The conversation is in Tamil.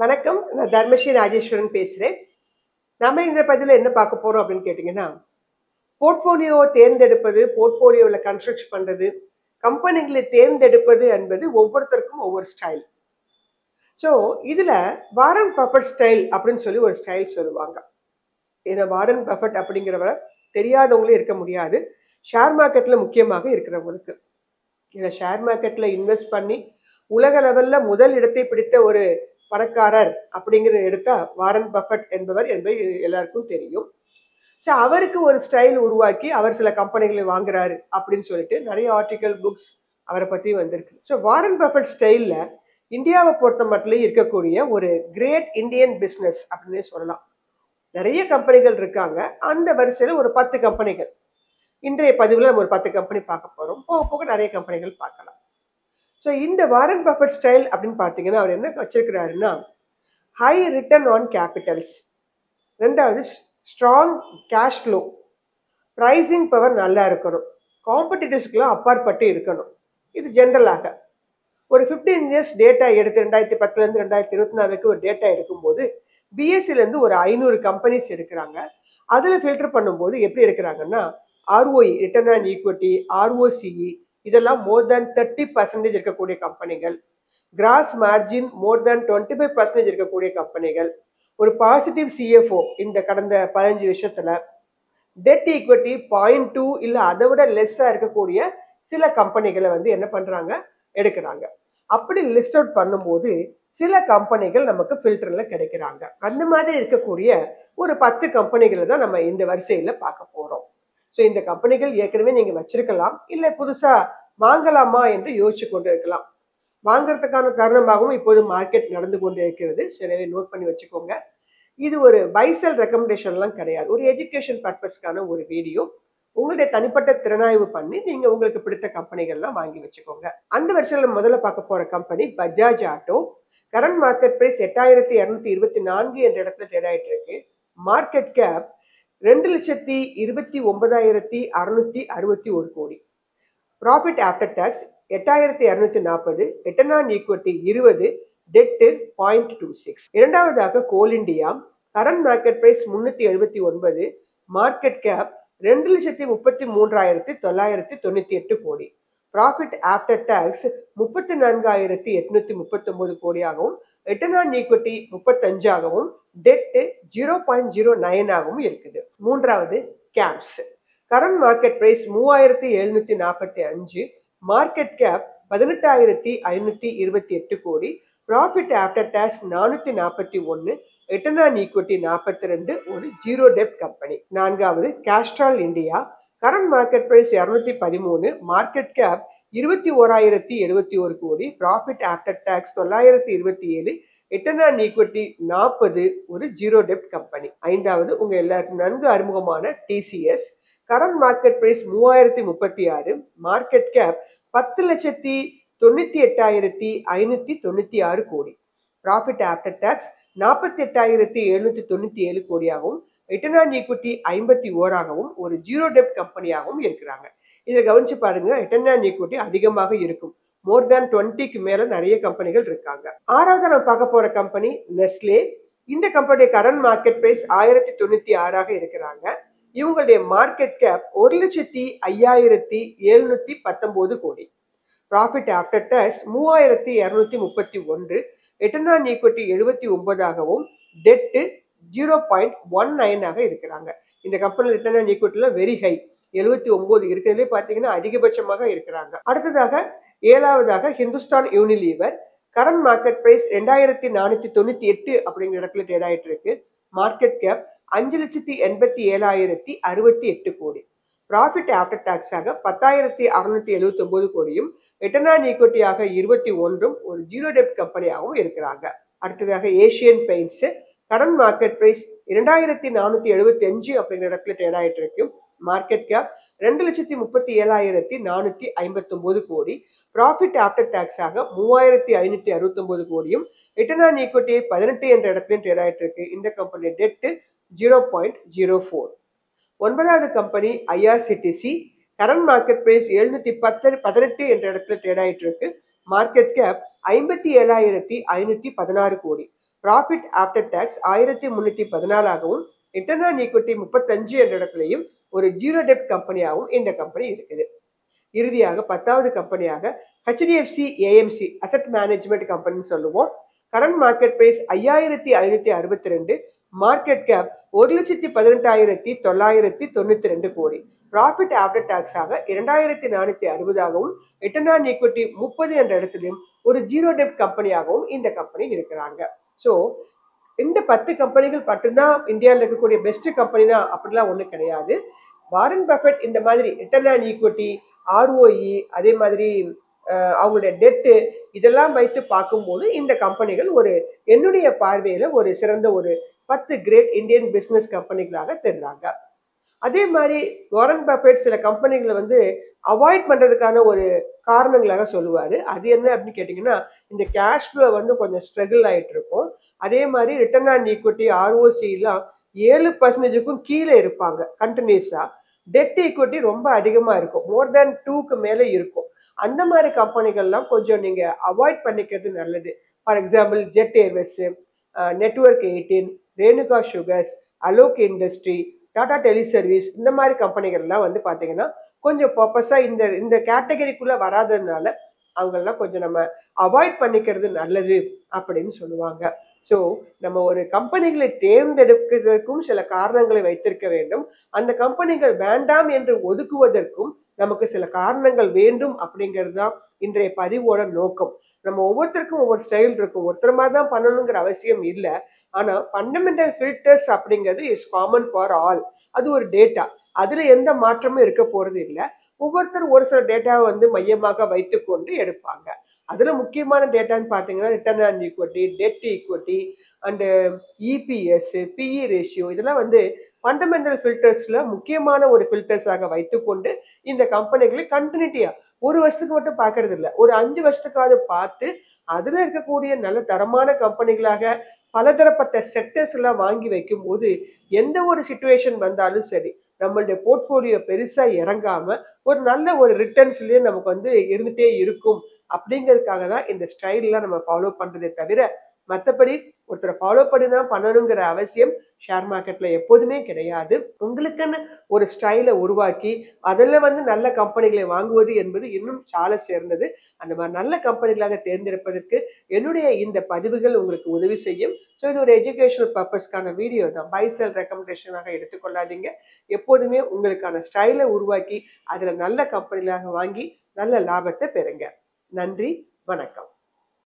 வணக்கம். நான் தர்மஸ்ரீ ராஜேஸ்வரன் பேசுறேன். நம்ம இந்த பதிவுல என்ன பார்க்க போறோம் அப்படின்னு கேட்டீங்கன்னா, போர்ட்ஃபோலியோ தேர்ந்தெடுப்பது, போர்ட்ஃபோலியோல கன்ஸ்ட்ரக்ட் பண்றது, கம்பெனிகளை தேர்ந்தெடுப்பது என்பது ஒவ்வொருத்தருக்கும் ஒவ்வொரு ஸ்டைல். ஸோ இதுல வாரன் பஃபட் ஸ்டைல் அப்படின்னு சொல்லி ஒரு ஸ்டைல் சொல்லுவாங்க. ஏன்னா வாரன் பஃபட் அப்படிங்கிறவரை தெரியாதவங்களே இருக்க முடியாது. ஷேர் மார்க்கெட்ல முக்கியமாக இருக்கிறவங்களுக்கு. ஏன்னா ஷேர் மார்க்கெட்ல இன்வெஸ்ட் பண்ணி உலக லெவல்ல முதல் இடத்தை பிடித்த ஒரு பணக்காரர் அப்படிங்கிறத எடுத்தா வாரன் பஃபட் என்பவர் என்பது எல்லாருக்கும் தெரியும். ஸோ அவருக்கு ஒரு ஸ்டைல் உருவாக்கி அவர் சில கம்பெனிகளை வாங்குறாரு அப்படின்னு சொல்லிட்டு நிறைய ஆர்டிக்கல் புக்ஸ் அவரை பற்றி வந்திருக்கு. ஸோ வாரன் பஃபட் ஸ்டைல்ல இந்தியாவை பொறுத்த மட்டும் இருக்கக்கூடிய ஒரு கிரேட் இந்தியன் பிஸ்னஸ் அப்படின்னே சொல்லலாம். நிறைய கம்பெனிகள் இருக்காங்க. அந்த வரிசையில் ஒரு 10 கம்பெனிகள் இன்றைய பதிவில் நம்ம ஒரு 10 கம்பெனி பார்க்க போறோம். போக போக நிறைய கம்பெனிகள் பார்க்கலாம். ஸோ இந்த வாரன் பஃபட் ஸ்டைல் அப்படின்னு பார்த்தீங்கன்னா அவர் என்ன வச்சிருக்கிறாருன்னா, ஹை ரிட்டர்ன் ஆன் கேபிட்டல்ஸ், ரெண்டாவது strong cash flow, pricing power நல்லா இருக்கணும், காம்படிட்டர்ஸ்க்குலாம் அப்பாற்பட்டு இருக்கணும். இது ஜென்ரலாக ஒரு 15 இயர்ஸ் டேட்டா எடுத்து 2010 2024 ஒரு டேட்டா எடுக்கும்போது பிஎஸ்சிலேருந்து ஒரு 500 கம்பெனிஸ் எடுக்கிறாங்க. அதில் ஃபில்டர் பண்ணும்போது எப்படி எடுக்கிறாங்கன்னா, ROE return on equity, ROCE இதெல்லாம் மோர் தேன் 30% இருக்கக்கூடிய கம்பெனிகள், கிராஸ் மார்ஜின் மோர் தேன் 25% இருக்கக்கூடிய கம்பெனிகள், ஒரு பாசிட்டிவ் சிஎஃப்ஓ இந்த கடந்த 15 வருஷத்துல, டெட் ஈக்விட்டி 0.2 இல்லை அதை விட லெஸ்ஸா இருக்கக்கூடிய சில கம்பெனிகளை என்ன பண்றாங்க, எடுக்கிறாங்க. அப்படி லிஸ்ட் அவுட் பண்ணும்போது சில கம்பெனிகள் நமக்கு ஃபில்டர்ல கிடைக்கிறாங்க. அந்த மாதிரி இருக்கக்கூடிய ஒரு 10 கம்பெனிகளை தான் நம்ம இந்த வரிசையில பார்க்க போறோம். ஸோ இந்த கம்பெனிகள் ஏற்கனவே நீங்க வச்சிருக்கலாம், இல்லை புதுசா வாங்கலாமா என்று யோசிச்சு கொண்டு இருக்கலாம். வாங்கறதுக்கான காரணமாகவும் இப்போது மார்க்கெட் நடந்து கொண்டு இருக்கிறது. சிலவே நோட் பண்ணி வச்சுக்கோங்க. இது ஒரு பைசல் ரெக்கமெண்டேஷன்லாம் கிடையாது. ஒரு எஜுகேஷன் பர்பஸ்க்கான ஒரு வீடியோ. உங்களுடைய தனிப்பட்ட திறனாய்வு பண்ணி நீங்க உங்களுக்கு பிடித்த கம்பெனிகள்லாம் வாங்கி வச்சுக்கோங்க. அந்த வருஷத்துல முதல்ல பார்க்க போற company Bajaj auto. Current market price 8224 என்ற இடத்துல ட்ரேட் ஆயிட்டு இருக்கு. Market cap 2,29,661 crore. Profit after tax 8240, return on equity 20, debt 0.26. இரண்டாவதாக Coal India. Current market price 379, market cap 2,33,998 crore. Profit after tax 34,839 கோடியாகவும், ரிட்டர்ன் ஆன் ஈக்விட்டி 35 ஆகவும், டெட் 0.09 ஆகவும் இருக்குது. மூன்றாவது Caps. Current market price 3,745, market cap 18,528 crore. Profit after tax 441, return on equity 42, ஒரு ஜீரோ டெப்ட் கம்பெனி. நான்காவது Castrol India. Current market price 213, market gap 21,071 crore. Profit after tax 927, return on equity 40, ஒரு ஜீரோ டெப்ட் கம்பெனி. ஐந்தாவது உங்க எல்லாருக்கும் நன்கு அறிமுகமான TCS. Current market price 3,036, market cap 10,98,596 crore. Profit after tax 48,797 கோடியாகவும், ரிட்டர்ன் ஆன் ஈக்விட்டி 51 ஆகவும், ஒரு ஜீரோ டெப்ட் கம்பெனியாகவும் இருக்கிறாங்க. இதை கவனிச்சு பாருங்க, ரிட்டர்ன் ஆன் ஈக்விட்டி அதிகமாக இருக்கும். மோர் தேன் 20க்கு மேல நிறைய கம்பெனிகள் இருக்காங்க. ஆறாவது நம்ம பார்க்க போற கம்பெனி நெஸ்லே. இந்த கம்பெனியுடைய கரண்ட் மார்க்கெட் பிரைஸ் 1096 இருக்கிறாங்க. இவங்களுடைய market cap 1,05,719 crore. Profit after tax 3,231, return on equity 79 ஆகவும், டெட் 0.19 இருக்கிறாங்க. இந்த கம்பெனி ரிட்டர்ன் ஆன் ஈக்விட்டில வெரி ஹை, 79 இருக்கிறதுலே பார்த்தீங்கன்னா அதிகபட்சமாக இருக்கிறாங்க. அடுத்ததாக ஏழாவதாக Hindustan Unilever. Current market price 2,498 அப்படிங்கிற இடத்துல ட்ரேட் ஆயிட்டு இருக்கு. மார்க்கெட் கேப் 5,87,068 கோடி. ப்ராஃபிட் ஆஃப்டர் டாக்ஸாக 10,679 கோடியும், ரிட்டர்ன் ஆன் ஈக்விட்டியாக 21, ஒரு ஜீரோ டெப்ட் கம்பெனியாகவும் இருக்கிறாங்க. அடுத்ததாக Asian Paints. Current market price 2,475 அப்படிங்கிற இடத்துல ட்ரேட் ஆயிட்டு இருக்கு. மார்க்கெட் கேப் 2,37,459 கோடி. ப்ராஃபிட் ஆஃப்டர் டாக்ஸாக 3,569 கோடியும், ரிட்டர்ன் ஆன் ஈக்விட்டி 18 என்ற இடத்துலையும் ட்ரேட் ஆயிட்டு இருக்கு. இந்த கம்பெனி டெட் 0.04. ஒன்பதாவது company IRCTC. Current market price 718 என்ற இடத்துல ட்ரேட் ஆயிட்டு இருக்கு. Market cap 57,516 crore. Profit after tax 1314ஆகவும், ரிட்டர்ன் ஆன் ஈக்விட்டி 35 என்ற இடத்துலையும் ஒரு ஜீரோ டெப்ட் கம்பெனியாகவும் இந்த கம்பெனி இருக்குது. இறுதியாக 10வது கம்பெனியாக ஹெச்டிஎஃப்சி ஏஎம்சி அசெட் மேனேஜ்மெண்ட் கம்பெனின்னு சொல்லுவோம். Current market price 5562, market cap 1,18,992 crore. Profit after tax ஆக 2460ஆகவும், ரிட்டர்ன் ஆன் ஈக்விட்டி 30 என்ற இடத்திலும் ஒரு ஜீரோ டெப்ட் கம்பெனியாகவும் இந்த கம்பெனி இருக்கிறாங்க. ஸோ இந்த 10 கம்பெனிகள் மட்டும்தான் இந்தியாவில் இருக்கக்கூடிய பெஸ்ட் கம்பெனினா அப்படிலாம் ஒன்றும் கிடையாது. வாரன் பஃபெட் இந்த மாதிரி ரிட்டர்ன் ஆன் ஈக்விட்டி, ஆர்ஓஇ, அதே மாதிரி அவங்களுடைய டெட்டு இதெல்லாம் வைத்து பார்க்கும்போது இந்த கம்பெனிகள் என்னுடைய பார்வையில ஒரு சிறந்த ஒரு 10 கிரேட் இந்தியன் பிசினஸ் கம்பெனிகளாக தெரிறாங்க. அதே மாதிரி வாரன் பஃபெட் சில கம்பெனிகளை அவாய்ட் பண்றதுக்கான ஒரு காரணங்களாக சொல்லுவாரு. அது என்ன அப்படின்னு கேட்டீங்கன்னா, இந்த கேஷ் ஃப்ளோ கொஞ்சம் ஸ்ட்ரகிள் ஆயிட்டு இருக்கும். அதே மாதிரி ரிட்டர்ன் ஆன் ஈக்விட்டி, ஆர்ஓசி எல்லாம் 7%க்கும் கீழே இருப்பாங்க கண்டினியூஸா. டெட் ஈக்விட்டி ரொம்ப அதிகமா இருக்கும், மோர் தேன் 2க்கு மேலே இருக்கும். அந்த மாதிரி கம்பெனிகள்லாம் கொஞ்சம் நீங்க அவாய்ட் பண்ணிக்கிறது நல்லது. For example Jet Airways, Network 18, Renuka Sugars, Alok Industry, Tata Tele Service, இந்த மாதிரி கம்பெனிகள்லாம் பார்த்தீங்கன்னா கொஞ்சம் பர்பஸா இந்த கேட்டகரிக்குள்ள வராததுனால அவங்களெல்லாம் கொஞ்சம் நம்ம அவாய்ட் பண்ணிக்கிறது நல்லது அப்படின்னு சொல்லுவாங்க. ஸோ நம்ம ஒரு கம்பெனிகளை தேர்ந்தெடுக்கிறதுக்கும் சில காரணங்களை வைத்திருக்க வேண்டும். அந்த கம்பெனிகள் வேண்டாம் என்று ஒதுக்குவதற்கும் நமக்கு சில காரணங்கள் வேண்டும் அப்படிங்கிறது தான் இன்றைய பதிவோட நோக்கம். நம்ம ஒவ்வொருத்தருக்கும் ஒவ்வொரு ஸ்டைல் இருக்கும், ஒருத்தர் மாதிரி தான் பண்ணணுங்கிற அவசியம் இல்லை. ஆனா ஃபண்டமெண்டல் ஃபில்டர்ஸ் அப்படிங்கிறது இஸ் காமன் ஃபார் ஆல். அது ஒரு டேட்டா, அதுல எந்த மாற்றமும் இருக்க போறது இல்லை. ஒவ்வொருத்தரும் ஒரு சில டேட்டாவை மையமாக வைத்துக்கொண்டு எடுப்பாங்க. அதுல முக்கியமான டேட்டான்னு பாத்தீங்கன்னா return on equity, dead equity and EPS, BE ratio, இதெல்லாம் ஃபண்டமெண்டல் ஃபில்டர்ஸ்ல முக்கியமான ஒரு ஃபில்டர்ஸாக வைத்துக்கொண்டு இந்த கம்பெனிகளை கண்டினியூட்டியா ஒரு வருஷத்துக்கு மட்டும் பாக்குறது இல்லை, ஒரு 5 வருஷத்துக்காவது பார்த்து அதுல இருக்கக்கூடிய நல்ல தரமான கம்பெனிகளாக பலதரப்பட்ட செக்டர்ஸ் எல்லாம் வாங்கி வைக்கும் போது எந்த ஒரு சிச்சுவேஷன் வந்தாலும் சரி நம்மளுடைய போர்ட்போலியோ பெருசா இறங்காம ஒரு நல்ல ஒரு ரிட்டர்ன்ஸ்லயே நமக்கு இருந்துட்டே இருக்கும். அப்படிங்கிறதுக்காக தான் இந்த ஸ்டைல்லாம் நம்ம ஃபாலோ பண்றதே தவிர மற்றபடி ஒருத்தரை ஃபாலோ பண்ணி தான் பண்ணணுங்கிற அவசியம் ஷேர் மார்க்கெட்ல எப்போதுமே கிடையாது. உங்களுக்குன்னு ஒரு ஸ்டைலை உருவாக்கி அதில் நல்ல கம்பெனிகளை வாங்குவது என்பது இன்னும் சால சேர்ந்தது. அந்த மாதிரி நல்ல கம்பெனிகளாக தேர்ந்தெடுப்பதற்கு என்னுடைய இந்த பதிவுகள் உங்களுக்கு உதவி செய்யும். ஸோ இது ஒரு எஜுகேஷனல் பர்பஸ்க்கான வீடியோ தான், பை செல் ரெக்கமெண்டேஷனாக எடுத்துக்கொள்ளாதீங்க. எப்போதுமே உங்களுக்கான ஸ்டைலை உருவாக்கி அதில் நல்ல கம்பெனிகளாக வாங்கி நல்ல லாபத்தை பெறுங்க. நன்றி, வணக்கம்.